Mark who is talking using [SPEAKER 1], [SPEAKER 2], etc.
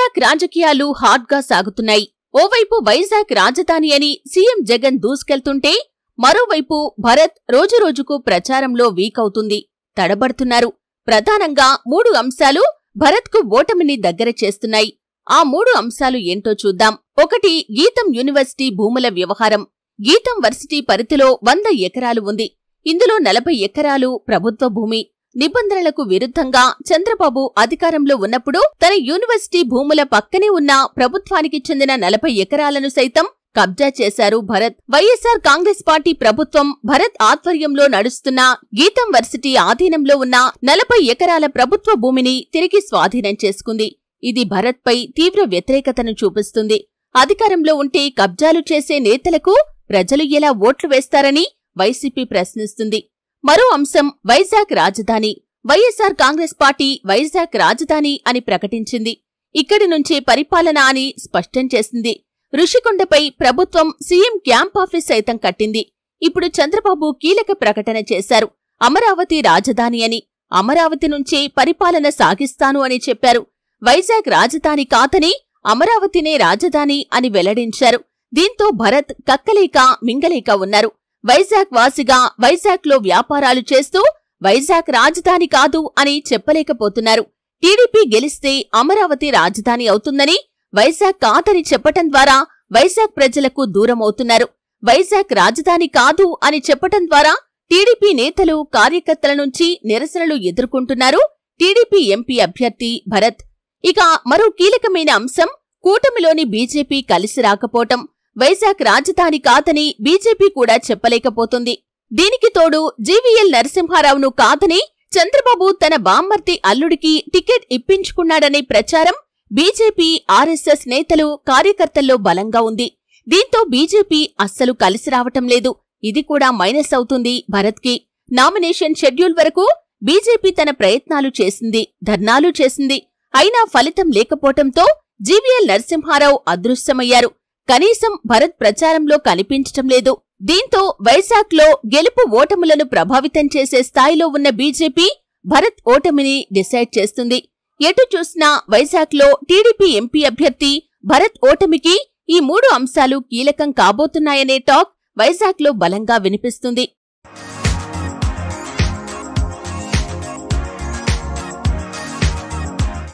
[SPEAKER 1] వైజాగ్ రాజకీయాలు హాట్ గా సాగుతున్నాయి. ఓవైపు వైజాగ్ రాజధాని అని సీఎం జగన్ దూసుకెళ్తుంటే మరోవైపు భరత్ రోజురోజుకు ప్రచారంలో వీక్ అవుతుంది. తడబడుతున్నారు. ప్రధానంగా 3 అంశాలు భరత్కు ఓటమిని దగ్గర చేస్తున్నాయి. ఆ 3 అంశాలు ఏంటో చూద్దాం. 1. గీతం యూనివర్సిటీ భూముల వ్యవహారం. గీతం వర్సిటీ పరిధిలో 100 ఎకరాలు ఉంది. ఇందులో 40 ఎకరాలు ప్రభుత్వ భూమి. నిబంధనలకు విరుద్ధంగా చంద్రబాబు అధికారంలో ఉన్నప్పుడు తన యూనివర్సిటీ భూముల పక్కనే ఉన్న ప్రభుత్వానికి చెందిన 40 ఎకరాలను సైతం కబ్జా చేశారు భరత్. వైఎస్ఆర్ కాంగ్రెస్ పార్టీ ప్రభుత్వం భరత్ ఆధ్వర్యంలో నడుస్తున్న గీతం వర్సిటీ ఆధీనంలో ఉన్న 40 ఎకరాల ప్రభుత్వ భూమిని తిరిగి స్వాధీనం చేసుకుంది. ఇది భరత్ పై తీవ్ర వ్యతిరేకతను చూపిస్తుంది. అధికారంలో ఉంటే కబ్జాలు చేసే నేతలకు ప్రజలు ఎలా ఓట్లు వేస్తారని వైసీపీ ప్రశ్నిస్తుంది. మరో అంశం వైజాగ్ రాజధాని. వైఎస్ఆర్ కాంగ్రెస్ పార్టీ వైజాగ్ రాజధాని అని ప్రకటించింది. ఇక్కడి నుంచే పరిపాలన అని స్పష్టం చేసింది. ఋషికొండపై ప్రభుత్వం సీఎం క్యాంప్ ఆఫీస్ సైతం కట్టింది. ఇప్పుడు చంద్రబాబు కీలక ప్రకటన చేశారు. అమరావతి రాజధాని అని, అమరావతి నుంచే పరిపాలన సాగిస్తాను అని చెప్పారు. వైజాగ్ రాజధాని కాదని అమరావతినే రాజధాని అని వెల్లడించారు. దీంతో భరత్ కక్కలేక మింగలేక ఉన్నారు. వైజాగ్ వాసిగా వైజాగ్లో వ్యాపారాలు చేస్తూ వైజాగ్ రాజధాని కాదు అని చెప్పలేకపోతున్నారు. టీడీపీ గెలిస్తే అమరావతి రాజధాని అవుతుందని, వైజాగ్ కాదని చెప్పటం ద్వారా వైజాగ్ ప్రజలకు దూరమవుతున్నారు. వైజాగ్ రాజధాని కాదు అని చెప్పటం ద్వారా టీడీపీ నేతలు కార్యకర్తల నుంచి నిరసనలు ఎదుర్కొంటున్నారు టీడీపీ ఎంపీ అభ్యర్థి భరత్. ఇక మరో కీలకమైన అంశం కూటమిలోని బీజేపీ కలిసి రాకపోవటం. వైజాగ్ రాజధాని కాదని బీజేపీ కూడా చెప్పలేకపోతుంది. దీనికి తోడు జీవీఎల్ నరసింహారావును కాదని చంద్రబాబు తన బామ్మర్ది అల్లుడికి టికెట్ ఇప్పించుకున్నాడనే ప్రచారం బీజేపీ, ఆర్ఎస్ఎస్ నేతలు, కార్యకర్తల్లో బలంగా ఉంది. దీంతో బీజేపీ అస్సలు కలిసి రావటం లేదు. ఇది కూడా మైనస్ అవుతుంది భరత్కి. నామినేషన్ షెడ్యూల్ వరకు బీజేపీ తన ప్రయత్నాలు చేసింది, ధర్నాలు చేసింది. అయినా ఫలితం లేకపోవటంతో జీవీఎల్ నరసింహారావు అదృశ్యమయ్యారు. కనీసం భరత్ ప్రచారంలో కనిపించటం లేదు. దీంతో వైజాగ్లో గెలుపు ఓటములను ప్రభావితం చేసే స్థాయిలో ఉన్న బీజేపీ భరత్ ఓటమిని డిసైడ్ చేస్తుంది. ఎటు చూసినా వైజాగ్లో టీడీపీ ఎంపీ అభ్యర్థి భరత్ ఓటమికి ఈ 3 అంశాలు కీలకం కాబోతున్నాయనే టాక్ వైజాగ్లో బలంగా వినిపిస్తుంది.